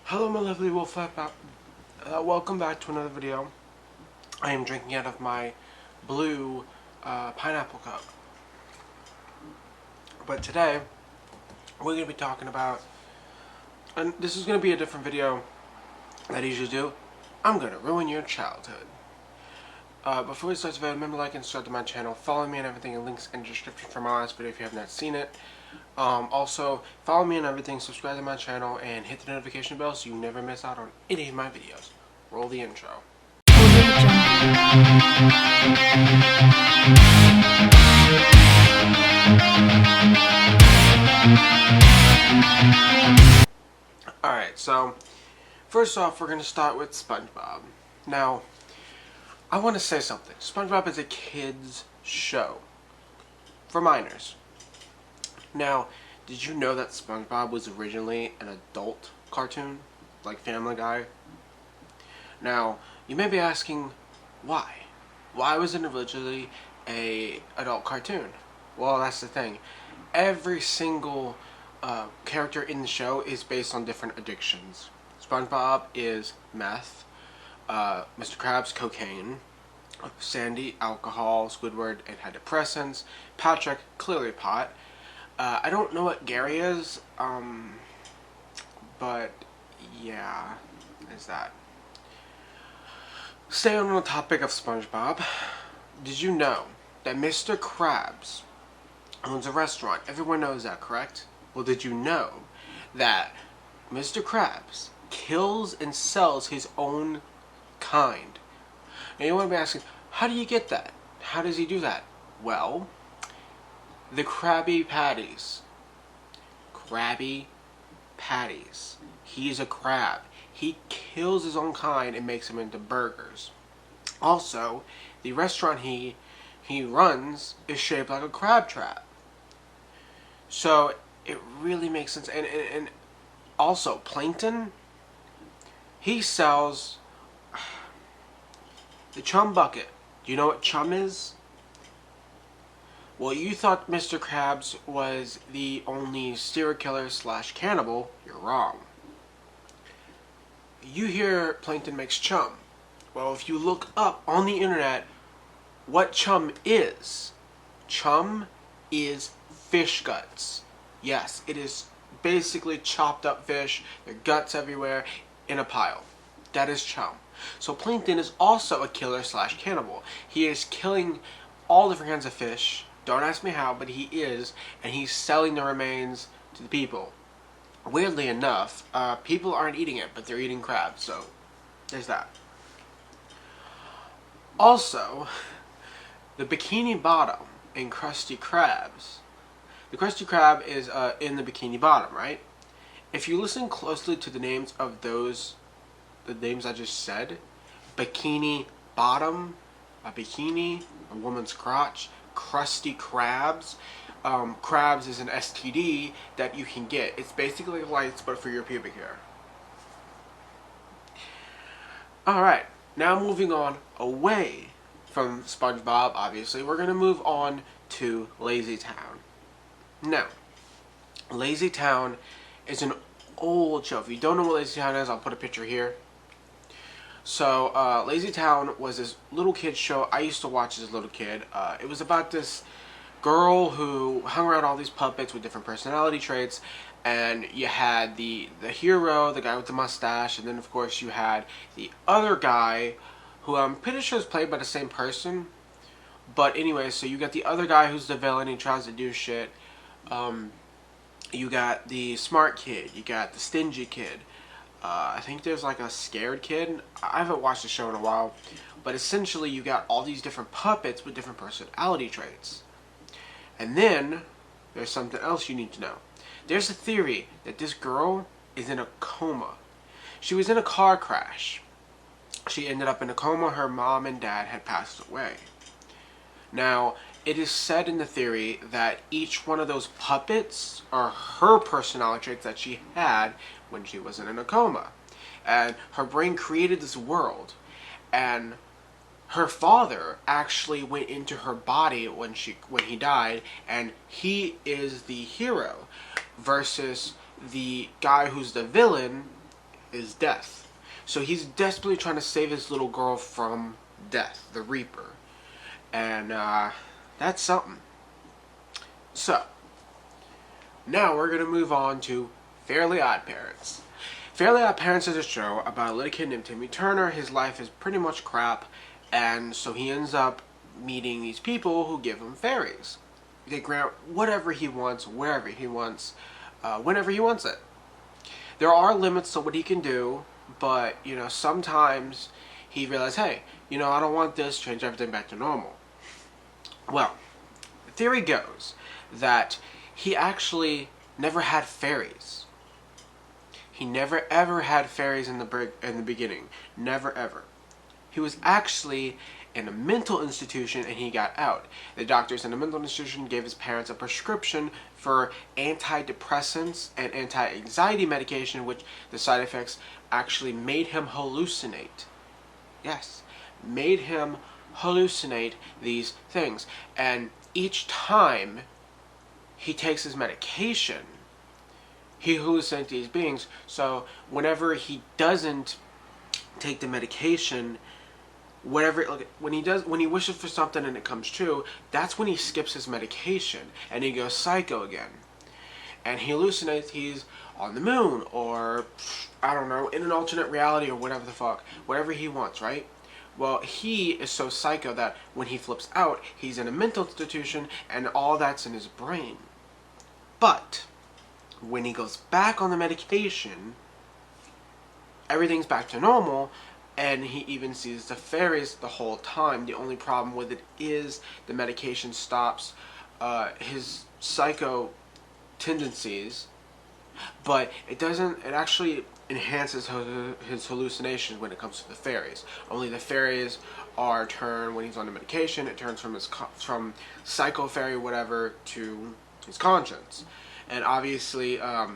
Hello my lovely wolf welcome back to another video. I am drinking out of my blue pineapple cup. But today, we're going to be talking about, and this is going to be a different video that I usually do. I'm going to ruin your childhood. Before we start the video, remember to like and subscribe to my channel. Follow me on everything and links in the description for my last video if you have not seen it. Also, follow me on everything, subscribe to my channel, and hit the notification bell so you never miss out on any of my videos. Roll the intro. Alright, so, first off, we're going to start with SpongeBob. Now, I want to say something. SpongeBob is a kid's show. For minors. Now, did you know that SpongeBob was originally an adult cartoon? Like Family Guy? Now, you may be asking, why? Why was it originally an adult cartoon? Well, that's the thing. Every single character in the show is based on different addictions. SpongeBob is meth. Mr. Krabs, cocaine. Sandy, alcohol. Squidward, antidepressants. Patrick, clearly pot. I don't know what Gary is, but yeah, there's that. Staying on the topic of SpongeBob, did you know that Mr. Krabs owns a restaurant? Everyone knows that, correct? Well, did you know that Mr. Krabs kills and sells his own kind? Now you want to be asking, how do you get that? How does he do that? Well, the Krabby Patties. Krabby Patties. He's a crab. He kills his own kind and makes them into burgers. Also, the restaurant he runs is shaped like a crab trap. So, it really makes sense. And also, Plankton, he sells the chum bucket. Do you know what chum is? Well, you thought Mr. Krabs was the only serial killer / cannibal. You're wrong. You hear Plankton makes chum. Well, if you look up on the internet what chum is fish guts. Yes, it is basically chopped up fish, their guts everywhere, in a pile. That is chum. So Plankton is also a killer / cannibal. He is killing all different kinds of fish. Don't ask me how, but he is, and he's selling the remains to the people. Weirdly enough, people aren't eating it, but they're eating crabs, so there's that. Also, the Bikini Bottom in Krusty Krabs. The Krusty Krab is in the Bikini Bottom, right? If you listen closely to the names of the names I just said, Bikini Bottom, a bikini, a woman's crotch, Krusty Krabs. Krabs is an STD that you can get. It's basically lights, but for your pubic hair. Alright, now moving on away from SpongeBob, obviously, we're going to move on to Lazytown. Now, Lazytown is an old show. If you don't know what Lazytown is, I'll put a picture here. So, Lazytown was this little kid show I used to watch as a little kid. It was about this girl who hung around all these puppets with different personality traits, and you had the hero, the guy with the mustache, and then of course you had the other guy who I'm pretty sure is played by the same person. But anyway, so you got the other guy who's the villain, he tries to do shit. You got the smart kid, you got the stingy kid. I think there's like a scared kid. I haven't watched the show in a while. But essentially you got all these different puppets with different personality traits. And then there's something else you need to know. There's a theory that this girl is in a coma. She was in a car crash. She ended up in a coma. Her mom and dad had passed away. Now, it is said in the theory that each one of those puppets are her personality traits that she had when she wasn't in a coma. And her brain created this world. And her father actually went into her body when he died, and he is the hero, versus the guy who's the villain is death. So he's desperately trying to save his little girl from death, the Reaper. And that's something. So, now we're going to move on to Fairly OddParents. Fairly OddParents is a show about a little kid named Timmy Turner. His life is pretty much crap, and so he ends up meeting these people who give him fairies. They grant whatever he wants, wherever he wants, whenever he wants it. There are limits to what he can do, but, sometimes he realizes, hey, I don't want this, change everything back to normal. Well, the theory goes that he actually never had fairies. He never ever had fairies in the beginning. Never ever. He was actually in a mental institution and he got out. The doctors in the mental institution gave his parents a prescription for antidepressants and anti-anxiety medication, which the side effects actually made him hallucinate. Yes, made him hallucinate these things. And each time he takes his medication, he hallucinates these beings. So whenever he doesn't take the medication, when he wishes for something and it comes true, that's when he skips his medication and he goes psycho again. And he hallucinates he's on the moon, or I don't know, in an alternate reality, or whatever the fuck, whatever he wants, right? Well, he is so psycho that when he flips out, he's in a mental institution and all that's in his brain. But when he goes back on the medication, everything's back to normal, and he even sees the fairies the whole time. The only problem with it is the medication stops his psycho tendencies, but it doesn't. It actually enhances his hallucinations when it comes to the fairies. Only the fairies are turned when he's on the medication. It turns from psycho fairy whatever to his conscience. And obviously, I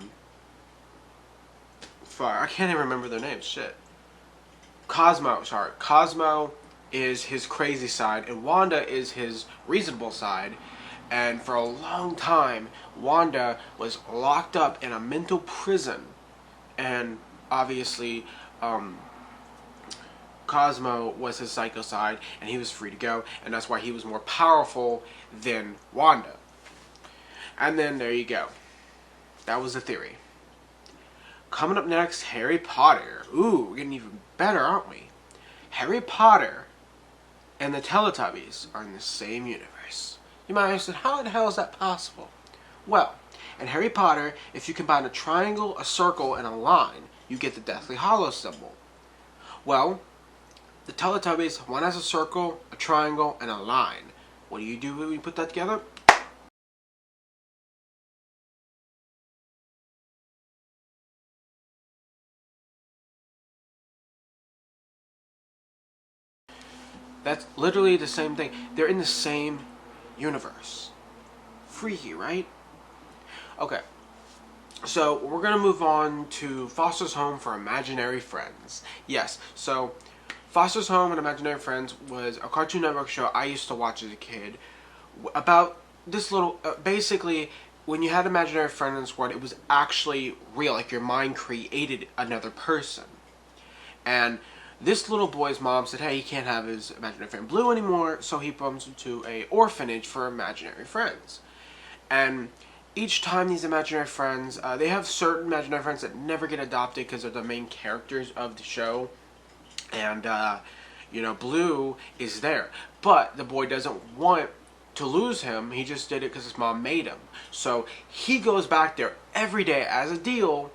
can't even remember their names. Shit. Cosmo is his crazy side, and Wanda is his reasonable side. And for a long time, Wanda was locked up in a mental prison. And obviously, Cosmo was his psycho side, and he was free to go. And that's why he was more powerful than Wanda. And then there you go. That was the theory. Coming up next, Harry Potter. Ooh, we're getting even better, aren't we? Harry Potter and the Teletubbies are in the same universe. You might ask, how the hell is that possible? Well, in Harry Potter, if you combine a triangle, a circle, and a line, you get the Deathly Hallows symbol. Well, the Teletubbies, one has a circle, a triangle, and a line. What do you do when you put that together? That's literally the same thing. They're in the same universe. Freaky, right? Okay. So, we're going to move on to Foster's Home for Imaginary Friends. Yes, so Foster's Home and Imaginary Friends was a Cartoon Network show I used to watch as a kid. About this little... basically, when you had imaginary friends in this world, it was actually real. Like, your mind created another person. And this little boy's mom said, hey, he can't have his imaginary friend Blue anymore, so he comes to an orphanage for imaginary friends. And each time these imaginary friends, they have certain imaginary friends that never get adopted because they're the main characters of the show. And, Blue is there. But the boy doesn't want to lose him. He just did it because his mom made him. So he goes back there every day as a deal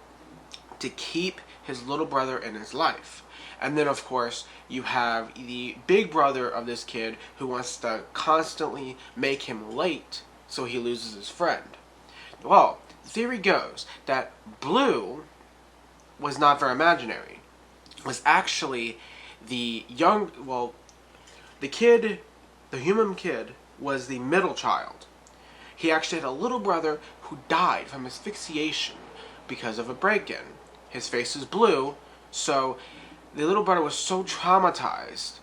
to keep his little brother in his life. And then, of course, you have the big brother of this kid who wants to constantly make him late so he loses his friend. Well, the theory goes that Blue was not very imaginary. It was actually the human kid was the middle child. He actually had a little brother who died from asphyxiation because of a break-in. His face is blue, so the little brother was so traumatized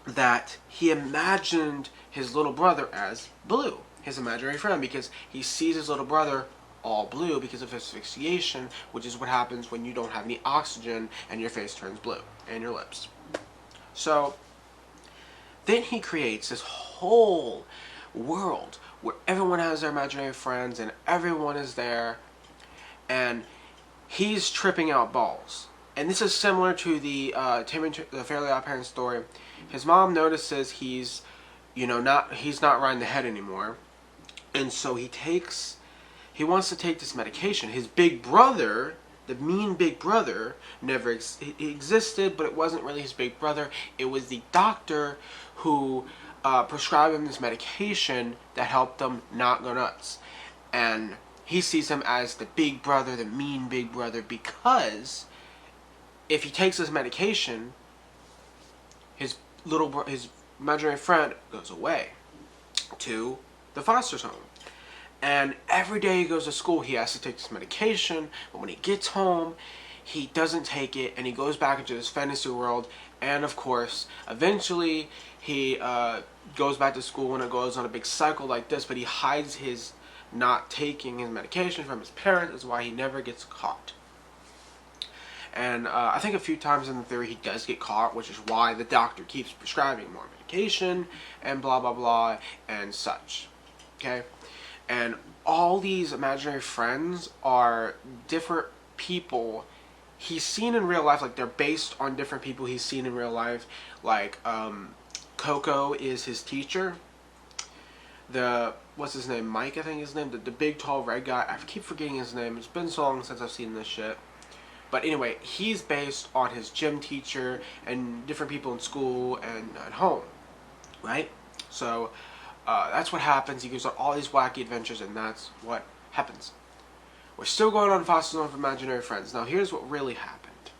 that he imagined his little brother as Blue, his imaginary friend, because he sees his little brother all blue because of asphyxiation, which is what happens when you don't have any oxygen and your face turns blue, and your lips. So then he creates this whole world where everyone has their imaginary friends and everyone is there, and he's tripping out balls. And this is similar to the the Fairly Odd Parents story. His mom notices he's not riding the head anymore, and so he wants to take this medication. His big brother, the mean big brother, never existed, but it wasn't really his big brother. It was the doctor who prescribed him this medication that helped him not go nuts. And he sees him as the big brother, the mean big brother, because if he takes this medication, his imaginary friend goes away to the foster home. And every day he goes to school, he has to take this medication, but when he gets home, he doesn't take it, and he goes back into this fantasy world, and of course, eventually, he goes back to school, and it goes on a big cycle like this, but he hides his not taking his medication from his parents. That's why he never gets caught. And I think a few times in the theory he does get caught, which is why the doctor keeps prescribing more medication, and blah blah blah, and such. Okay? And all these imaginary friends are different people he's seen in real life. Like, they're based on different people he's seen in real life. Like, Coco is his teacher. What's his name? Mike, I think his name. The big, tall, red guy. I keep forgetting his name. It's been so long since I've seen this shit. But anyway, he's based on his gym teacher and different people in school and at home. Right? So, that's what happens. He goes on all these wacky adventures, and that's what happens. We're still going on Foster Home for Imaginary Friends. Now, here's what really happened.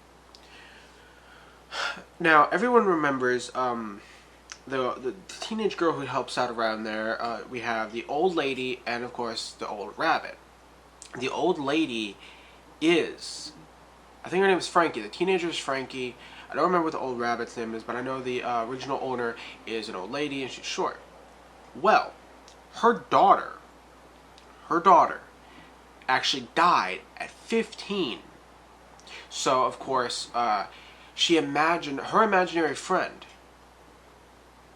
Now, everyone remembers the teenage girl who helps out around there. We have the old lady and, of course, the old rabbit. The old lady is, I think her name is Frankie. The teenager is Frankie. I don't remember what the old rabbit's name is, but I know the original owner is an old lady, and she's short. Well, her daughter actually died at 15. So, of course, she imagined, her imaginary friend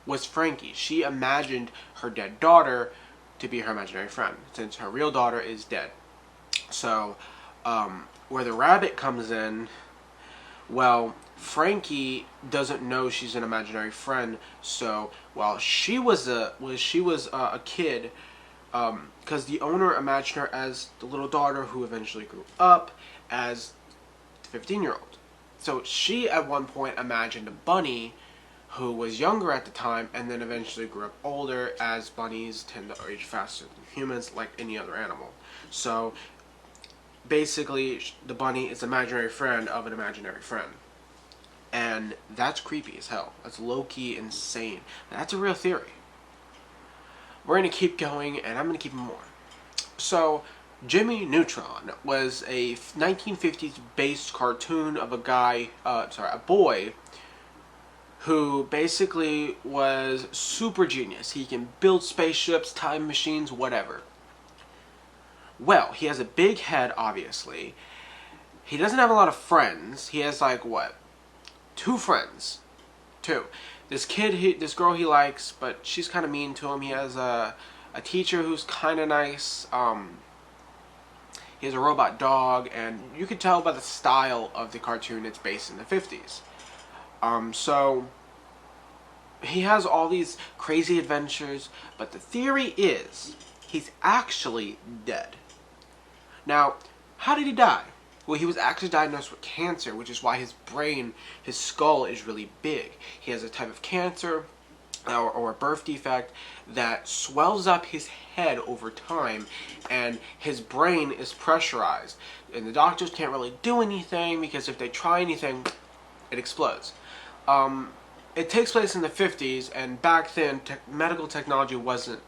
was Frankie. She imagined her dead daughter to be her imaginary friend, since her real daughter is dead. So, where the rabbit comes in, well, Frankie doesn't know she's an imaginary friend. So while she was a kid, because the owner imagined her as the little daughter who eventually grew up as the 15-year-old. So she at one point imagined a bunny who was younger at the time, and then eventually grew up older, as bunnies tend to age faster than humans, like any other animal. So basically, the bunny is an imaginary friend of an imaginary friend. And that's creepy as hell. That's low-key insane. That's a real theory. We're going to keep going, and I'm going to keep more. So, Jimmy Neutron was a 1950s based cartoon of a boy who basically was super genius. He can build spaceships, time machines, whatever. Well, he has a big head, obviously. He doesn't have a lot of friends. He has, like, what? 2 friends. 2. This this girl he likes, but she's kind of mean to him. He has a teacher who's kind of nice. He has a robot dog, and you can tell by the style of the cartoon it's based in the 50s. So he has all these crazy adventures, but the theory is he's actually dead. Now, how did he die? Well, he was actually diagnosed with cancer, which is why his brain, his skull is really big. He has a type of cancer or a birth defect that swells up his head over time, and his brain is pressurized. And the doctors can't really do anything, because if they try anything, it explodes. It takes place in the 50s, and back then medical technology wasn't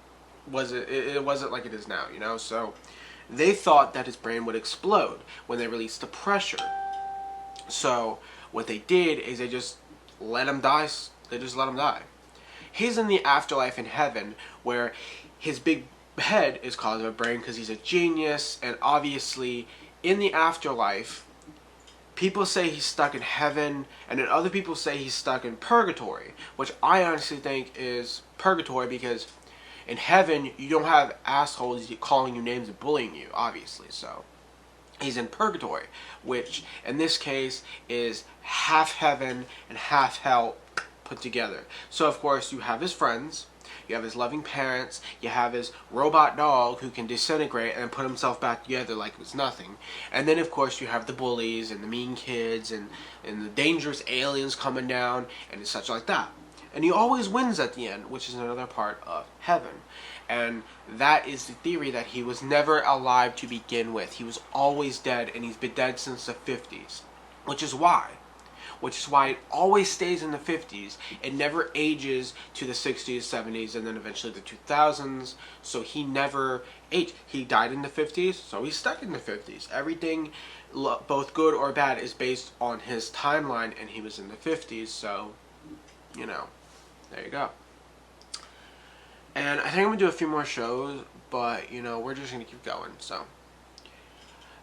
like it is now, you know. So they thought that his brain would explode when they released the pressure. So what they did is they just let him die. They just let him die. He's in the afterlife in heaven, where his big head is called a brain because he's a genius, and obviously in the afterlife, people say he's stuck in heaven, and then other people say he's stuck in purgatory, which I honestly think is purgatory because in heaven you don't have assholes calling you names and bullying you, obviously, so he's in purgatory, which in this case is half heaven and half hell put together. So of course you have his friends, you have his loving parents, you have his robot dog who can disintegrate and put himself back together like it was nothing. And then of course you have the bullies and the mean kids and the dangerous aliens coming down and such like that. And he always wins at the end, which is another part of heaven. And that is the theory that he was never alive to begin with. He was always dead, and he's been dead since the 50s. Which is why it always stays in the 50s. It never ages to the 60s, 70s, and then eventually the 2000s. So he never aged. He died in the 50s, so he's stuck in the 50s. Everything, both good or bad, is based on his timeline, and he was in the 50s, so, you know, there you go. And I think I'm going to do a few more shows, but, you know, we're just going to keep going, so.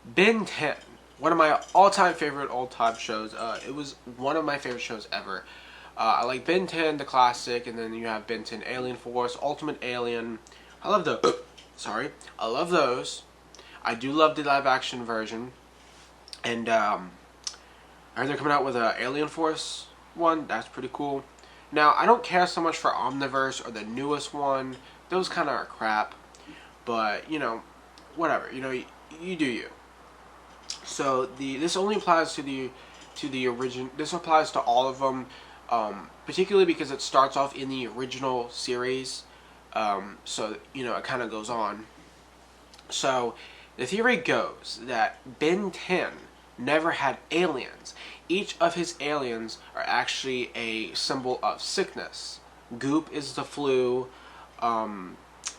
Ben 10. One of my all-time favorite old-time shows. It was one of my favorite shows ever. I like Ben 10, the classic, and then you have Ben 10 Alien Force, Ultimate Alien. I love those. Sorry. I love those. I do love the live-action version. And, I heard they're coming out with an Alien Force one. That's pretty cool. Now, I don't care so much for Omniverse or the newest one. Those kind of are crap. But, you know, whatever. You know, you do you. So, this only applies to the original. This applies to all of them. Particularly because it starts off in the original series. So, you know, it kind of goes on. So, the theory goes that Ben 10 never had aliens. Each of his aliens are actually a symbol of sickness. Goop is the flu.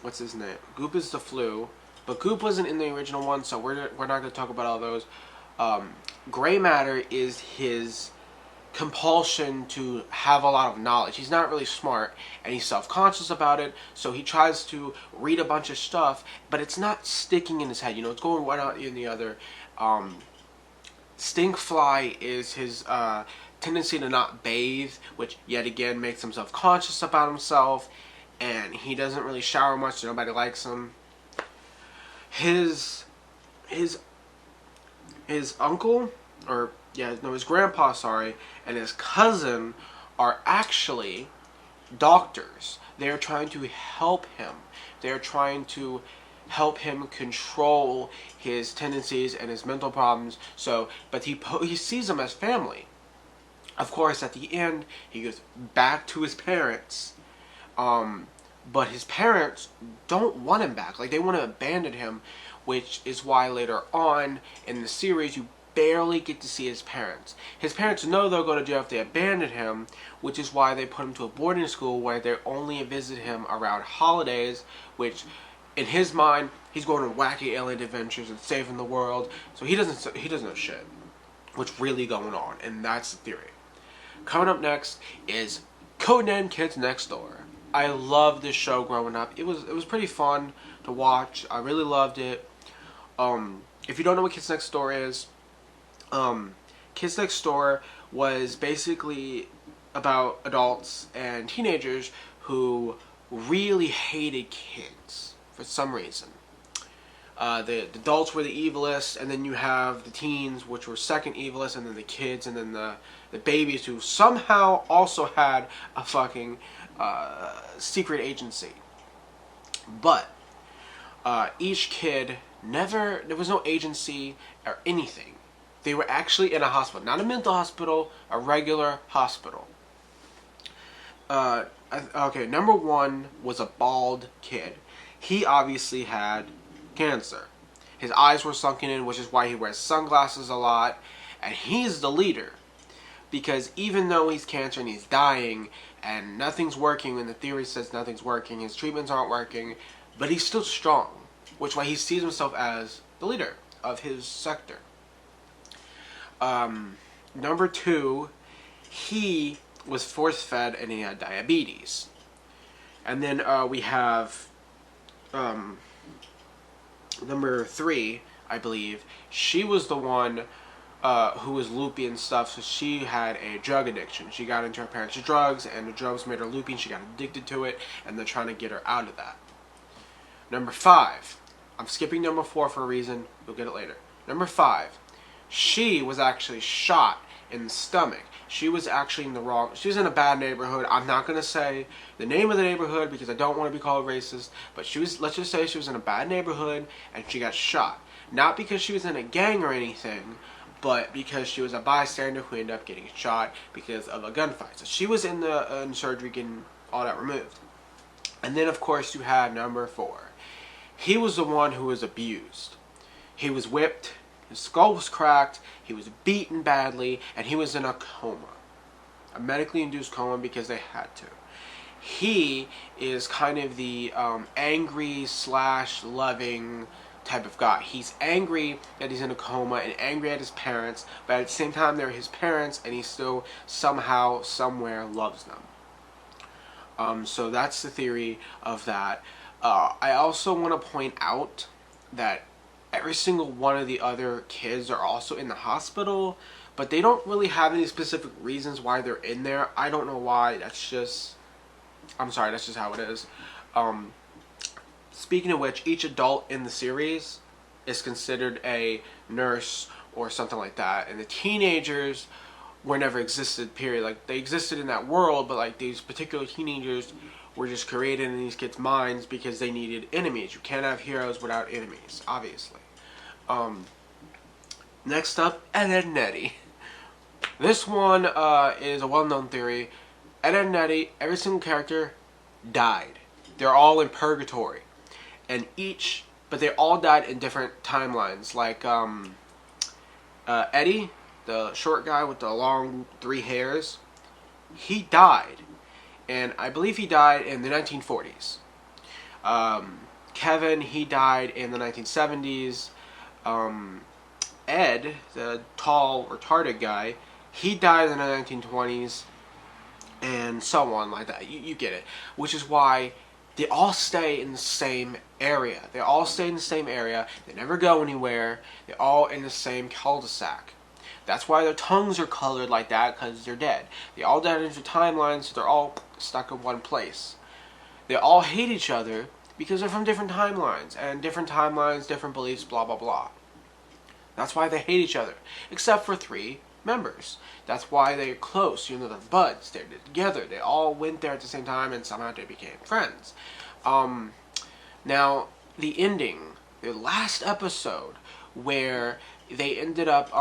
What's his name? Goop is the flu. But Goop wasn't in the original one, so we're not going to talk about all those. Gray matter is his compulsion to have a lot of knowledge. He's not really smart, and he's self-conscious about it, so he tries to read a bunch of stuff, but it's not sticking in his head. You know, it's going one out in the other. Stinkfly is his tendency to not bathe, which yet again makes him self-conscious about himself, and he doesn't really shower much, so nobody likes him. His uncle, or yeah, no, his grandpa, sorry, and his cousin are actually doctors. They are trying to help him. They are trying to help him control his tendencies and his mental problems. So, but he sees them as family. Of course, at the end, he goes back to his parents. But his parents don't want him back. Like, they want to abandon him, which is why later on in the series, you barely get to see his parents. His parents know they'll go to jail if they abandon him, which is why they put him to a boarding school where they only visit him around holidays, which in his mind, he's going on wacky alien adventures and saving the world. So he doesn't know shit. What's really going on, and that's the theory. Coming up next is Codename Kids Next Door. I loved this show growing up. It was pretty fun to watch. I really loved it. If you don't know what Kids Next Door is, Kids Next Door was basically about adults and teenagers who really hated kids for some reason. The adults were the evilest, and then you have the teens, which were second evilest, and then the kids, and then the babies who somehow also had a fucking secret agency. But each kid there was no agency or anything. They were actually in a hospital, not a mental hospital, a regular hospital. Okay, number one was a bald kid. He obviously had cancer. His eyes were sunken in, which is why he wears sunglasses a lot. And he's the leader. Because even though he's cancer and he's dying, and nothing's working, and the theory says nothing's working, his treatments aren't working, but he's still strong. Which is why he sees himself as the leader of his sector. Number two, he was force-fed and he had diabetes. And then we have number 3, I believe, she was the one who was loopy and stuff, so she had a drug addiction. She got into her parents' drugs, and the drugs made her loopy, and she got addicted to it, and they're trying to get her out of that. Number 5, I'm skipping number 4 for a reason, you'll get it later. Number 5, she was actually shot in the stomach. She was actually she was in a bad neighborhood. I'm not going to say the name of the neighborhood because I don't want to be called racist, but let's just say she was in a bad neighborhood and she got shot. Not because she was in a gang or anything, but because she was a bystander who ended up getting shot because of a gunfight. So she was in surgery getting all that removed. And then of course you had number 4. He was the one who was abused. He was whipped, his skull was cracked, he was beaten badly, and he was in a coma. A medically induced coma because they had to. He is kind of the angry / loving type of guy. He's angry that he's in a coma and angry at his parents, but at the same time they're his parents and he still somehow, somewhere loves them. So that's the theory of that. I also want to point out that every single one of the other kids are also in the hospital, but they don't really have any specific reasons why they're in there. I don't know why. That's just how it is. Speaking of which, each adult in the series is considered a nurse or something like that, and the teenagers were never existed, period. Like, they existed in that world, but like these particular teenagers were just created in these kids' minds because they needed enemies. You can't have heroes without enemies, obviously. Next up, Ed, Edd n Eddy. This one is a well-known theory. Ed, Edd n Eddy, every single character died. They're all in purgatory. And but they all died in different timelines. Like, Eddie, the short guy with the long 3 hairs, he died. And I believe he died in the 1940s. Kevin, he died in the 1970s. Ed, the tall, retarded guy, he died in the 1920s. And so on like that. You get it. Which is why they all stay in the same area. They all stay in the same area. They never go anywhere. They're all in the same cul-de-sac. That's why their tongues are colored like that, because they're dead. They all died in different timelines, so they're all stuck in one place. They all hate each other because they're from different timelines. And different timelines, different beliefs, blah, blah, blah. That's why they hate each other. Except for 3 members. That's why they're close. You know, they're buds. They're together. They all went there at the same time and somehow they became friends. Now, the ending, the last episode, where they ended up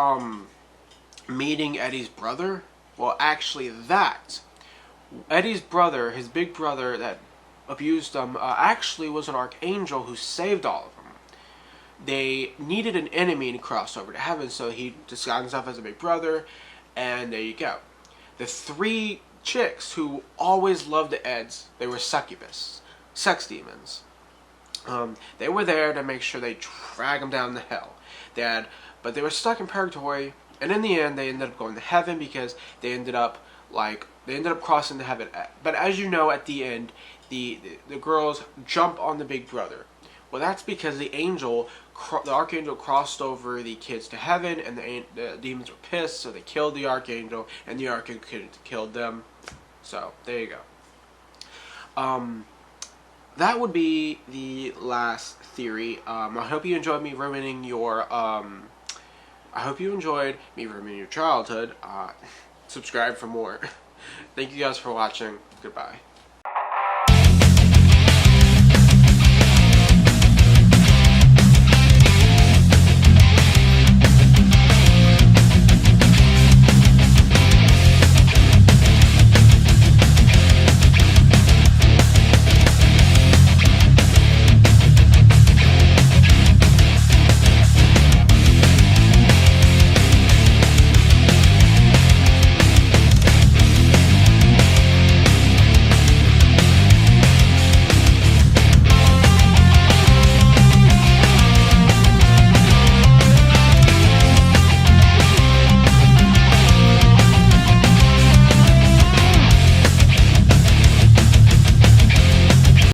meeting Eddie's brother. Well, actually, Eddie's brother, his big brother that abused them, actually was an archangel who saved all of them. They needed an enemy to cross over to heaven, so he disguised himself as a big brother, and there you go. The 3 chicks who always loved the Eds, they were succubus, sex demons. They were there to make sure they drag them down to hell. But they were stuck in purgatory, and in the end, they ended up going to heaven because they ended up crossing to heaven. But as you know, at the end, the girls jump on the big brother. Well, that's because the archangel crossed over the kids to heaven, and the demons were pissed, so they killed the archangel, and the archangel killed them. So, there you go. That would be the last theory. I hope you enjoyed me ruining your childhood. Subscribe for more. Thank you guys for watching. Goodbye.